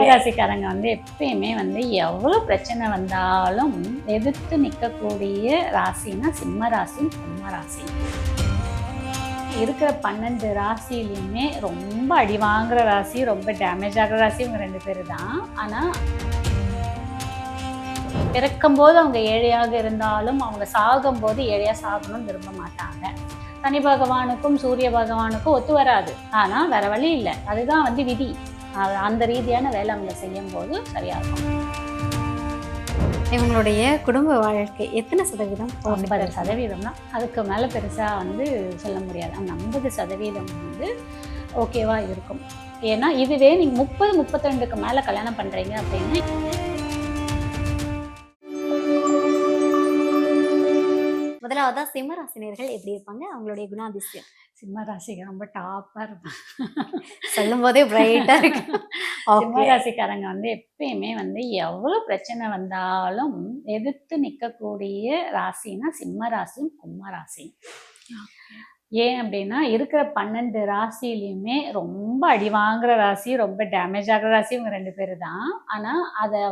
சிம்மராசிக்காரங்க வந்து எப்பயுமே வந்து எவ்வளோ பிரச்சனை வந்தாலும் எதிர்த்து நிற்கக்கூடிய ராசினா சிம்ம ராசி, கும்ப ராசி. இருக்கிற 12 ராசிலையுமே ரொம்ப அடி வாங்குற ராசி, ரொம்ப டேமேஜ் ஆகிற ராசி இவங்க 2 பேர் தான். ஆனால் பிறக்கும்போது அவங்க ஏழையாக இருந்தாலும் அவங்க சாகும்போது ஏழையாக சாகணும்னு விரும்ப மாட்டாங்க. சனி பகவானுக்கும் சூரிய பகவானுக்கும் ஒத்து வராது. ஆனால் வேற வழி இல்லை, அதுதான் வந்து விதி. அந்த ரீதியான வேலை அவங்க செய்யும்போது சரியா இருக்கும். இவங்களுடைய குடும்ப வாழ்க்கை எத்தனை சதவீதம்? 50% தான். அதுக்கு மேலே பெருசாக வந்து சொல்ல முடியாது. அந்த 50% வந்து ஓகேவா இருக்கும். ஏன்னா இதுவே நீங்கள் 30-32க்கு மேலே கல்யாணம் பண்ணுறீங்க அப்படின்னா முதலாவதா சிம்ம ராசினியர்கள் எப்படி இருப்பாங்க? அவங்களுடைய குணாதிசயம். சிம்ம ராசிக்கு ரொம்ப டாப்பாக இருப்பாங்க. சொல்லும் போதே பிரைட்டா இருக்கு. சிம்ம ராசிக்காரங்க வந்து எப்பயுமே வந்து எவ்வளோ பிரச்சனை வந்தாலும் எதிர்த்து நிற்கக்கூடிய ராசினா சிம்ம ராசி, கும்ப ராசி. ஏன் அப்படின்னா இருக்கிற 12 ராசிலையுமே ரொம்ப அடி வாங்குற ராசி, ரொம்ப டேமேஜ் ஆகிற ராசி இவங்க 2 பேர் தான். ஆனால் அதை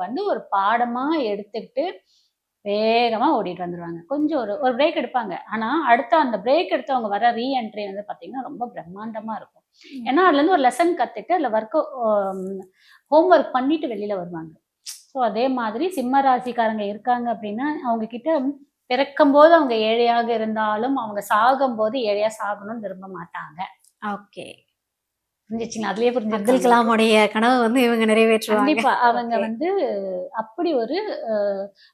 வந்து ஒரு பாடமாக எடுத்துக்கிட்டு வேகமாக ஓடிட்டு வந்துடுவாங்க. கொஞ்சம் ஒரு பிரேக் எடுப்பாங்க. ஆனால் அடுத்த அந்த பிரேக் எடுத்து அவங்க வர ரீஎன்ட்ரி வந்து பார்த்தீங்கன்னா ரொம்ப பிரம்மாண்டமாக இருக்கும். ஏன்னா அதுலேருந்து ஒரு லெசன் கற்றுட்டு அதில் ஹோம்ஒர்க் பண்ணிட்டு வெளியில் வருவாங்க. ஸோ அதே மாதிரி சிம்ம ராசிக்காரங்க இருக்காங்க அப்படின்னா அவங்க கிட்ட பிறக்கும்போது அவங்க ஏழையாக இருந்தாலும் அவங்க சாகும்போது ஏழையாக சாகணும்னு விரும்ப மாட்டாங்க. ஓகே, புரிஞ்சிச்சுங்களா? அதுலயே புரிஞ்சு அப்துல் கலாமுடைய கனவு வந்து இவங்க நிறைவேற்றுவாங்க. கண்டிப்பா. அவங்க வந்து அப்படி ஒரு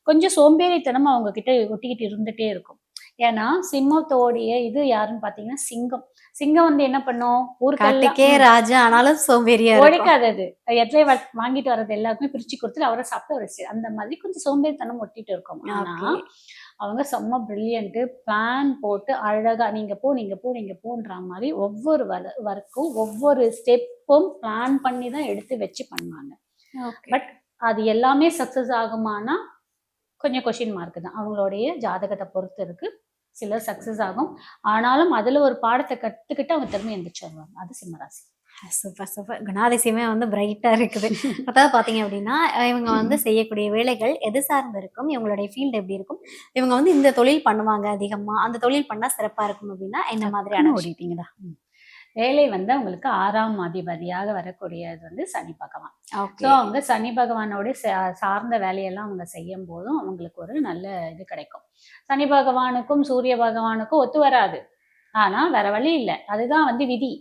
கொஞ்சம் சோம்பேறித்தனம் அவங்க கிட்ட ஒட்டிக்கிட்டு இருந்துட்டே இருக்கும். ஏன்னா சிம்மத்தோடைய இது யாருன்னு பாத்தீங்கன்னா சிங்கம். சிங்கம் வந்து என்ன பண்ணும்? ஊருக்கே ராஜா ஆனாலும் சோம்பேறியா உழைக்காதது. எட்லையை வாங்கிட்டு வர்றது எல்லாருக்குமே பிரிச்சு கொடுத்துட்டு அவரை சாப்பிட்டு ஒரு அந்த மாதிரி கொஞ்சம் சோம்பேறித்தனம் ஒட்டிட்டு இருக்கும். ஆனா அவங்க செம்ம பிரில்லியன்ட்டு, பிளான் போட்டு அழகா நீங்க போன்ற மாதிரி ஒவ்வொரு ஒர்க்கும் ஒவ்வொரு ஸ்டெப்பும் பிளான் பண்ணி தான் எடுத்து வச்சு பண்ணுவாங்க. பட் அது எல்லாமே சக்சஸ் ஆகுமானா கொஞ்சம் கொஸ்டின் மார்க் தான். அவங்களுடைய ஜாதகத்தை பொறுத்து இருக்கு. சிலர் சக்சஸ் ஆகும். ஆனாலும் அதுல ஒரு பாடத்தை கத்துக்கிட்டு அவங்க திரும்ப எந்திரிச்சு வருவாங்க. அது சிம்மராசி. Super super. குணாதிசயமே வந்து பிரைட்டா இருக்குது. அதாவது பாத்தீங்க அப்படின்னா இவங்க வந்து செய்யக்கூடிய வேலைகள் எது சார்ந்து இருக்கும், இவங்களுடைய ஃபீல்டு எப்படி இருக்கும், இவங்க வந்து இந்த தொழில் பண்ணுவாங்க அதிகமா, அந்த தொழில் பண்ணா சிறப்பா இருக்கும் அப்படின்னா என்ன மாதிரியான ஓடிட்டீங்கடா? வேலை வந்து அவங்களுக்கு 6ஆம் அதிபதியாக வரக்கூடியது வந்து சனி பகவான். ஸோ அவங்க சனி பகவானோட சார்ந்த வேலையெல்லாம் அவங்க செய்யும் போதும் அவங்களுக்கு ஒரு நல்ல இது கிடைக்கும். சனி பகவானுக்கும் சூரிய பகவானுக்கும் ஒத்து வராது. ஆனா வேற வழி இல்லை, அதுதான் வந்து விதி.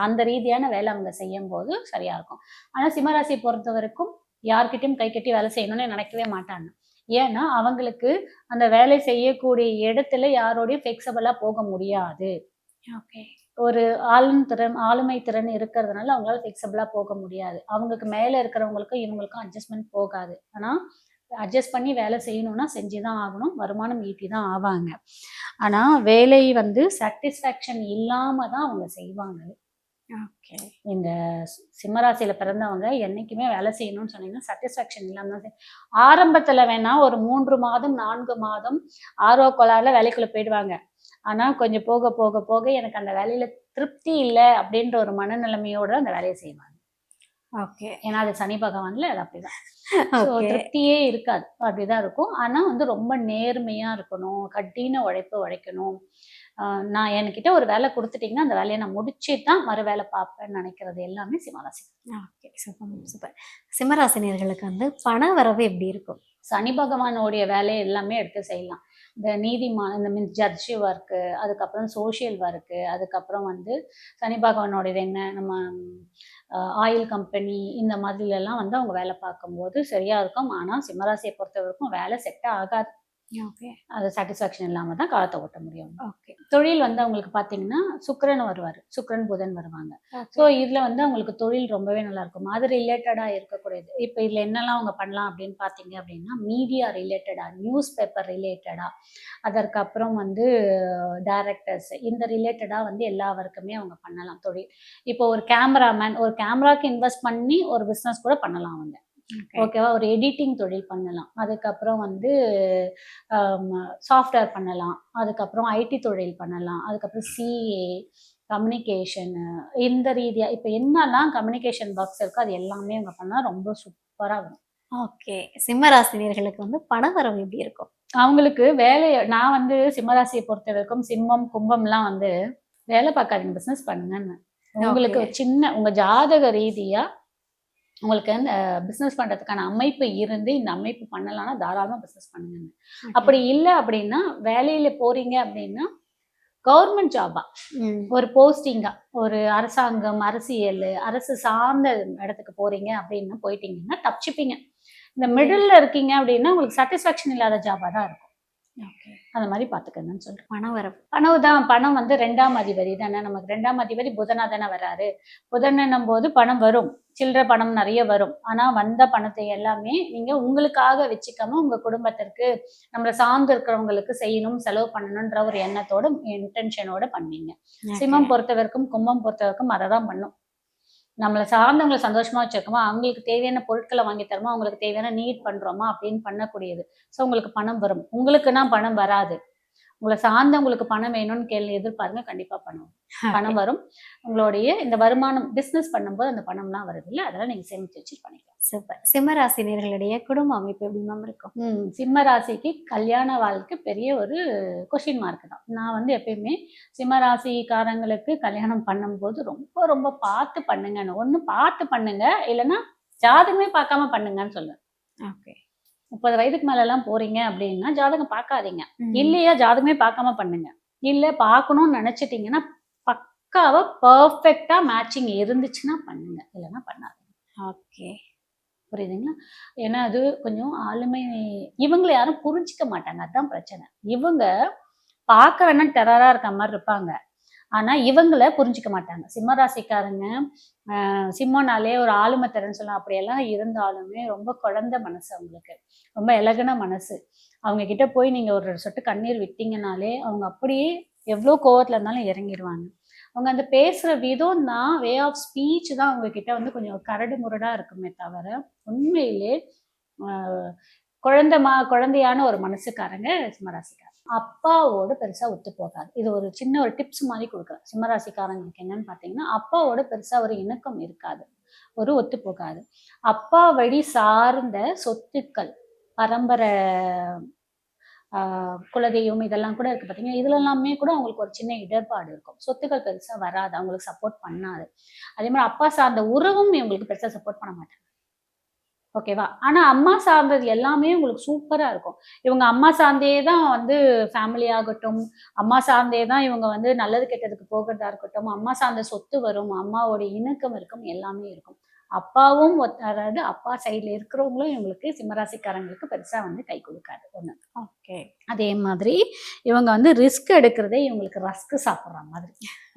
அந்த ரீதியான வேலை அவங்க செய்யும் போது சரியா இருக்கும். ஆனா சிம்மராசியை பொறுத்த வரைக்கும் யார்கிட்டையும் கை கட்டி வேலை செய்யணும்னு நினைக்கவே மாட்டாங்க. ஏன்னா அவங்களுக்கு அந்த வேலை செய்யக்கூடிய இடத்துல யாரோடையும் ஃபிளெக்சிபிளா போக முடியாது. ஒரு ஆளுமை திறன் இருக்கிறதுனால அவங்களால ஃபிளெக்சிபிளா போக முடியாது. அவங்களுக்கு மேல இருக்கிறவங்களுக்கும் இவங்களுக்கும் அட்ஜஸ்ட்மெண்ட் போகாது. ஆனா அட்ஜஸ்ட் பண்ணி வேலை செய்யணும்னா செஞ்சுதான் ஆகணும். வருமானம் ஈட்டி தான் ஆவாங்க. ஆனா வேலை வந்து சாட்டிஸ்ஃபேக்ஷன் இல்லாம தான் அவங்க செய்வாங்க. இந்த சிம்மராசியில பிறந்தவங்க என்னைக்குமே வேலை செய்யணும்னு சொன்னீங்கன்னா சாட்டிஸ்ஃபேக்ஷன் இல்லாம தான் ஆரம்பத்துல வேணா ஒரு 3 மாதம் 4 மாதம் ஆர்வ கோளாறுல வேலைக்குள்ள போயிடுவாங்க. ஆனா கொஞ்சம் போக போக போக எனக்கு அந்த வேலையில திருப்தி இல்லை அப்படின்ற ஒரு மனநிலைமையோட அந்த வேலையை செய்வாங்க. ஏன்னா அது சனி பகவான்ல அது அப்படிதான். திருப்தியே இருக்காது, அப்படிதான் இருக்கும். ஆனா வந்து ரொம்ப நேர்மையா இருக்கணும், கடின உழைப்பு உழைக்கணும். நான் என்கிட்ட ஒரு வேலை கொடுத்துட்டீங்கன்னா அந்த வேலையை நான் முடிச்சு தான் மறு வேலை பார்ப்பேன்னு நினைக்கிறது எல்லாமே சிம்மராசி. சூப்பர். சிம்மராசினியர்களுக்கு வந்து பண வரவு எப்படி இருக்கும்? சனி பகவானோடைய வேலையை எல்லாமே எடுத்து செய்யலாம். இந்த நீதிமான இந்த மீன்ஸ் ஜட்ஜி ஒர்க்கு, அதுக்கப்புறம் சோஷியல் ஒர்க்கு, அதுக்கப்புறம் வந்து சனி பகவானோடது என்ன நம்ம ஆயில் கம்பெனி இந்த மாதிரிலெல்லாம் வந்து அவங்க வேலை பார்க்கும்போது சரியா இருக்கும். ஆனால் சிம்மராசியை பொறுத்த வரைக்கும் வேலை செட் ஆகாது. அது சாட்டிஸ்ஃபேக்ஷன் இல்லாமல் தான் காலத்தை ஓட்ட முடியும். தொழில் வந்து அவங்களுக்கு பார்த்தீங்கன்னா சுக்கிரன் வருவார், சுக்கிரன் புதன் வருவாங்க. ஸோ இதில் வந்து அவங்களுக்கு தொழில் ரொம்பவே நல்லா இருக்கும். அது ரிலேட்டடாக இருக்கக்கூடியது. இப்போ இதில் என்னெல்லாம் அவங்க பண்ணலாம் அப்படின்னு பார்த்தீங்க அப்படின்னா மீடியா ரிலேட்டடாக, நியூஸ் பேப்பர் ரிலேட்டடாக, அதற்கப்புறம் வந்து டைரக்டர்ஸ் இந்த ரிலேட்டடாக வந்து எல்லா ஒர்க்குமே அவங்க பண்ணலாம் தொழில். இப்போ ஒரு கேமராமேன் ஒரு கேமராக்கு இன்வெஸ்ட் பண்ணி ஒரு பிஸ்னஸ் கூட பண்ணலாம் அவங்க. ஓகேவா? ஒரு எடிட்டிங் தொழில் பண்ணலாம். அதுக்கப்புறம் வந்து சாஃப்ட்வேர் பண்ணலாம். அதுக்கப்புறம் ஐடி தொழில் பண்ணலாம். அதுக்கப்புறம் சிஏ, கம்யூனிகேஷனு இந்த ரீதியா இப்ப என்னலாம் கம்யூனிகேஷன் ஒர்க்ஸ் இருக்கோ அது எல்லாமே இவங்க பண்ணா ரொம்ப சூப்பரா வரும். ஓகே. சிம்ம ராசினியர்களுக்கு வந்து பணவரவு எப்படி இருக்கும்? அவங்களுக்கு நான் வந்து சிம்மராசியை பொறுத்தவரைக்கும் சிம்மம், கும்பம்லாம் வந்து வேலை பார்க்காதீங்க, பிசினஸ் பண்ணுங்கன்னு. உங்களுக்கு ஓகே. ஒரு சின்ன உங்க ஜாதக ரீதியா உங்களுக்கு அந்த பிசினஸ் பண்றதுக்கான அமைப்பு இருந்து, இந்த அமைப்பு பண்ணலாம்னா தாராளமா பிசினஸ் பண்ணுங்கன்னு. ஓகே. அப்படி இல்ல அப்படின்னா, வேலையில போறீங்க அப்படின்னா, கவர்மெண்ட் ஜாபா ம். ஒரு போஸ்டிங்கா, ஒரு அரசாங்கம், அரசியல், அரசு சார்ந்த இடத்துக்கு போறீங்க அப்படின்னு போயிட்டீங்கன்னா தப்பிச்சுப்பீங்க. இந்த மிடில்ல இருக்கீங்க அப்படின்னா, உங்களுக்கு சாட்டிஸ்ஃபேக்ஷன் இல்லாத ஜாபா தான் இருக்கும். ஓகே. அந்த மாரி பார்த்துக்கங்கன்னு சொல்றேன். பணவரவு. பணம் வந்து 2ஆம் அதிபதி தானே. நமக்கு 2ஆம் அதிபதி புதனா தானே வராரு. புதன்னும்போது பணம் வரும். சில்லற பணம் நெறைய வரும். ஆனா வந்த பணத்தை எல்லாமே நீங்க உங்களுக்காக வச்சுக்காம, உங்க குடும்பத்திற்கு, நம்மள சார்ந்து இருக்கிறவங்களுக்கு செய்யணும், செலவு பண்ணணுன்ற ஒரு எண்ணத்தோட, இன்டென்ஷனோட பண்ணுவீங்க. ஓகே. சிம்மம் பொறுத்தவரைக்கும், கும்பம் பொறுத்தவரைக்கும் அததான் பண்ணும். நம்மள சார்ந்தவங்கள சந்தோஷமா வச்சிருக்கோமா, அவங்களுக்கு தேவையான பொருட்கள வாங்கி தரோமா, அவங்களுக்கு தேவையான நீட் பண்றோமா அப்படின்னு பண்ணக்கூடியது. ஸோ உங்களுக்கு பணம் வரும். உங்களுக்குன்னா பணம் வராது. உங்கள சார்ந்தவங்களுக்கு பணம் வேணும்னு எதிர்பாருங்க. கண்டிப்பா பணம் வரும். ஓகே. பணம் வரும். உங்களுடைய இந்த வருமானம் பிசினஸ் பண்ணும்போது அந்த பணம்லாம் வருதுல்ல, அதெல்லாம் நீங்க சேமிச்சு வச்சு பண்ணிக்கலாம். சூப்பர். சிம்ம ராசினியர்களுடைய குடும்ப அமைப்பு எப்படி மேம் இருக்கும்? சிம்ம ராசிக்கு கல்யாண வாழ்க்கை பெரிய ஒரு கொஸ்டின் மார்க் தான். நான் வந்து எப்பயுமே சிம்ம ராசிக்காரங்களுக்கு கல்யாணம் பண்ணும்போது ரொம்ப ரொம்ப பார்த்து பண்ணுங்கன்னு. ஒண்ணு பார்த்து பண்ணுங்க, இல்லைன்னா ஜாதகமே பார்க்காம பண்ணுங்கன்னு சொல்லுவேன். ஓகே. 30 வயதுக்கு மேலலாம் போறீங்க அப்படின்னா ஜாதகம் பார்க்காதீங்க. ம். இல்லையா ஜாதகமே பார்க்காம பண்ணுங்க. இல்ல பார்க்கணும்னு நினைச்சிட்டீங்கன்னா பக்காவா பெர்ஃபெக்ட்டா மேட்சிங் இருந்துச்சுன்னா பண்ணுங்க. இல்லைன்னா பண்ணாதீங்க. ஓகே. புரியுதுங்களா? ஏன்னா அது கொஞ்சம் ஆளுமை இவங்கள யாரும் புரிஞ்சுக்க மாட்டாங்க. அதான் பிரச்சனை. இவங்க பார்க்க வேணா டெரரா இருக்க மாரி இருப்பாங்க. ஆனா இவங்கள புரிஞ்சுக்க மாட்டாங்க. சிம்ம ராசிக்காரங்க சிம்மம்னாலே ஒரு ஆளுமை திறன்னு சொல்லலாம். அப்படியெல்லாம் இருந்தாலுமே ரொம்ப குழந்தை மனசு அவங்களுக்கு. ரொம்ப இலகுன மனசு. அவங்க கிட்ட போய் நீங்க ஒரு சொட்டு கண்ணீர் விட்டீங்கனாலே, அவங்க அப்படியே எவ்ளோ கோவத்துல இருந்தாலும் இறங்கிருவாங்க. அவங்க அந்த பேசுற விதம் தான், வே ஆஃப் ஸ்பீச் தான் அவங்க கிட்ட வந்து கொஞ்சம் கரடு முரடா இருக்குமே தவிர, உண்மையிலே அ குழந்தையான ஒரு மனசுக்காரங்க சிம்மராசிக்காரங்க. அப்பாவோட பெருசா ஒத்து போகாது. இது ஒரு சின்ன ஒரு டிப்ஸ் மாரி குடுக்குறேன். சிம்மராசிக்காரங்களுக்கு என்னன்னு பார்த்தீங்கன்னா, அப்பாவோட பெருசா ஒரு இணக்கம் இருக்காது. ஒரு ஒத்து போகாது. அப்பா வழி சார்ந்த சொத்துக்கள், பரம்பரை ஆ குலதெய்வம் இதெல்லாம் கூட இருக்கு பார்த்தீங்களா? இதுல எல்லாமே கூட அவங்களுக்கு ஒரு சின்ன இடர்பாடு இருக்கும். சொத்துக்கள் பெருசா வராது. அவங்களுக்கு சப்போர்ட் பண்ணாது. அதே மாரி அப்பா சார்ந்த உறவும் இவங்களுக்கு பெருசா சப்போர்ட் பண்ண மாட்டாங்க. ஓகேவா? ஆனா அம்மா சார்ந்தது எல்லாமே உங்களுக்கு சூப்பரா இருக்கும். இவங்க அம்மா சார்ந்தே தான் வந்து ஃபேமிலி ஆகட்டும், அம்மா சார்ந்தே தான் இவங்க வந்து நல்லது கெட்டதுக்கு போகறதா இருக்கட்டும், அம்மா சார்ந்த சொத்து வரும், அம்மாவோட இணக்கம் இருக்கும், எல்லாமே இருக்கும். அப்பாவும் அதாவது அப்பா சைட்ல இருக்கிறவங்களும் இவங்களுக்கு சிம்மராசிக்காரங்களுக்கு பெருசா வந்து கை குடுக்காது. ஒண்ணு. ஓகே. அதே மாதிரி இவங்க வந்து ரிஸ்க் எடுக்கிறதே இவங்களுக்கு ரஸ்க் சாப்பிடுற மாதிரி.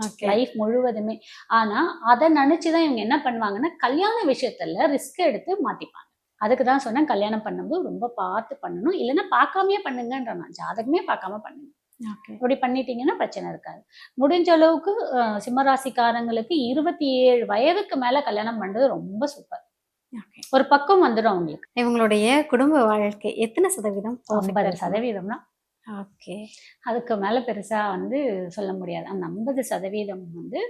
ஓகே. லைஃப் முழுவதுமே. ஆனா, அத நெனச்சு தான் இவங்க என்ன பண்ணுவாங்கன்னா, கல்யாண விஷயத்துல ரிஸ்க் எடுத்து மாட்டிப்பாங்க. அதுக்கு தான் சொன்னேன், கல்யாணம் பண்ணும்போது ரொம்ப பார்த்து பண்ணணும். இல்லன்னா பார்க்காமயே பண்ணுங்கன்றேன் நான். ஜாதகமே பார்க்காம பண்ணுங்க. ஓகே. அப்படி பண்ணிட்டீங்கன்னா பிரச்சனை இருக்காது. முடிஞ்ச அளவுக்கு சிம்மராசிக்காரங்களுக்கு 27 வயதுக்கு மேல கல்யாணம் பண்றது ரொம்ப சூப்பர். ஓகே. ஒரு பக்குவம் வந்துரும் அவங்களுக்கு. இவங்களுடைய குடும்ப வாழ்க்கை எத்தன சதவீதம் பெர்ஃபெக்ட்டா இருக்கும்? 50% தான். ஓகே. அதுக்கு மேல பெருசா வந்து சொல்ல முடியாது. அந்த 50% வந்து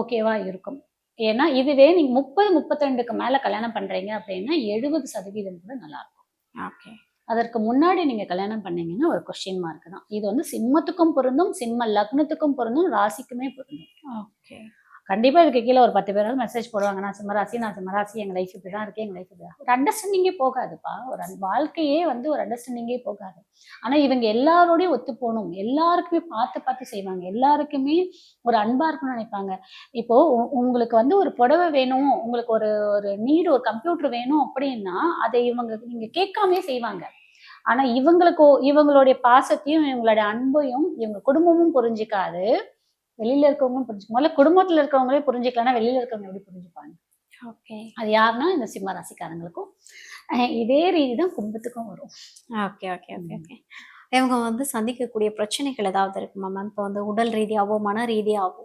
ஓகேவா இருக்கும். ஏன்னா, இதுவே நீங்க 30, 32க்கு மேல கல்யாணம் பண்றீங்க அப்படின்னா, 70% கூட நல்லாருக்கும். ஓகே. அதற்கு முன்னாடி நீங்க கல்யாணம் பண்ணீங்கன்னா, ஒரு கொஸ்டின் மார்க் தான். இது வந்து சிம்மத்துக்கும் பொருந்தும், சிம்ம லக்னத்துக்கும் பொருந்தும், ராசிக்குமே பொருந்தும். ஓகே. கண்டிப்பா இதுக்கு கீழ ஒரு 10 பேராவது மெசேஜ் போடுவாங்க. நான் சிம்மராசி, எங்க லைஃப் இப்படிதான் இருக்கு, எங்க லைஃப் இப்படிதான். ஒரு அண்டர்ஸ்டாண்டிங்கே போகாதுப்பா. வாழ்க்கையே வந்து ஒரு அண்டர்ஸ்டாண்டிங்கே போகாது. ஆனா இவங்க எல்லாரோடையும் ஒத்து போணும். எல்லாருக்குமே பார்த்து பார்த்து செய்வாங்க. எல்லாருக்குமே ஒரு அன்பா இருக்கணும்னு நினைப்பாங்க. இப்போ உங்களுக்கு வந்து ஒரு புடவை வேணும், உங்களுக்கு ஒரு ஒரு ஒரு கம்ப்யூட்டர் வேணும் அப்படின்னா, அதை நீங்க கேட்காமயே செய்வாங்க. ஆனா இவங்களுடைய பாசத்தையும், இவங்களுடைய அன்பையும் இவங்க குடும்பமும் புரிஞ்சுக்காது. வெளியில இருக்கவங்களும் முதல்ல குடும்பத்துல இருக்கிறவங்களே புரிஞ்சுக்கலன்னா, வெளியில இருக்கிறவங்க எப்படி புரிஞ்சுப்பாங்க? ஓகே. அது யாருன்னா, இந்த சிம்ம ராசிக்காரங்களுக்கும். இதே ரீதி தான் குடும்பத்துக்கும் வரும். ஓகே. ஓகே. ஓகே. ஓகே. இவங்க வந்து சந்திக்கக்கூடிய பிரச்சனைகள் ஏதாவது இருக்குமா மேம்? இப்போ வந்து உடல் ரீதியாவோ, மன ரீதியாவோ?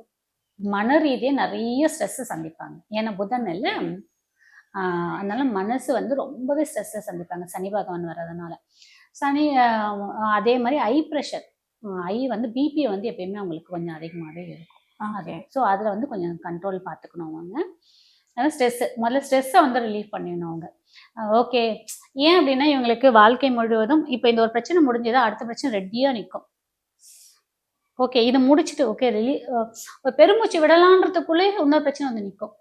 மன ரீதியா நெறைய ஸ்ட்ரெஸ் சந்திப்பாங்க. ஏன்னா புதன் இல்ல. அதனால மனசு வந்து ரொம்பவே ஸ்ட்ரெஸ்ஸ சந்திப்பாங்க. சனி பகவான் வர்றதுனால. சனி அதே மாரி ஐ பிரஷர். ஐ வந்து பிபி வந்து எப்பயுமே அவங்களுக்கு கொஞ்சம் அதிகமாவே இருக்கும். ஓகே. ஸோ அதில் வந்து கொஞ்சம் கண்ட்ரோல் பார்த்துக்கணும் அவங்க. அதாவது முதல்ல ஸ்ட்ரெஸ்ஸை வந்து ரிலீவ் பண்ணிடணும் அவங்க. ஓகே, ஏன் அப்படின்னா இவங்களுக்கு வாழ்க்கை முழுவதும் இப்போ இந்த ஒரு பிரச்சனை முடிஞ்சதா அடுத்த பிரச்சனை ரெடியாக நிற்கும். ஓகே, இதை முடிச்சுட்டு ஓகே ஒரு பெருமூச்சு விடலான்றதுக்குள்ளே இன்னொரு பிரச்சனை வந்து நிற்கும்.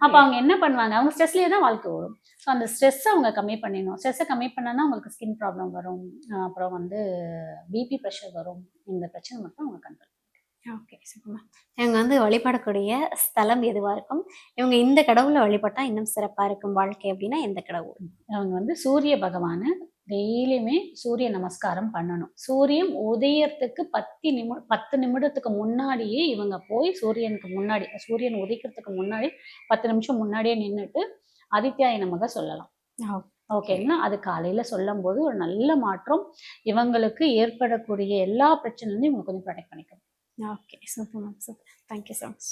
அப்போ அவங்க என்ன பண்ணுவாங்க, அவங்க ஸ்ட்ரெஸ்லேயே தான் வாழ்க்கை ஓடும். ஸோ அந்த ஸ்ட்ரெஸ்ஸை அவங்க கம்மி பண்ணிடணும். ஸ்ட்ரெஸ்ஸை கம்மி பண்ணால் அவங்களுக்கு ஸ்கின் ப்ராப்ளம் வரும், அப்புறம் வந்து பிபி ப்ரெஷர் வரும். இந்த பிரச்சனை மட்டும் அவங்க கண்ட்ரோல். ஓகே, சூப்பர்மா. இவங்க வந்து வழிபடக்கூடிய ஸ்தலம் எதுவா இருக்கும்? இவங்க இந்த கடவுளை வழிபட்டா இன்னும் சிறப்பா இருக்கும் வாழ்க்கை அப்படின்னா எந்த கடவுள்? அவங்க வந்து சூரிய பகவானை டெய்லியுமே சூரிய நமஸ்காரம் பண்ணணும். சூரியன் உதயத்துக்கு 10 நிமிடத்துக்கு முன்னாடியே இவங்க போய் சூரியன் உதிக்கிறதுக்கு முன்னாடி 10 நிமிஷம் முன்னாடியே நின்றுட்டு ஆதித்யாய நமக சொல்லலாம். ஓகேங்களா? அது காலையில சொல்லும் போது ஒரு நல்ல மாற்றம். இவங்களுக்கு ஏற்படக்கூடிய எல்லா பிரச்சனையும் இவங்க கொஞ்சம் ப்ரொடெக்ட் பண்ணிக்கணும். Okay, super ma'am, super. Thank you so much.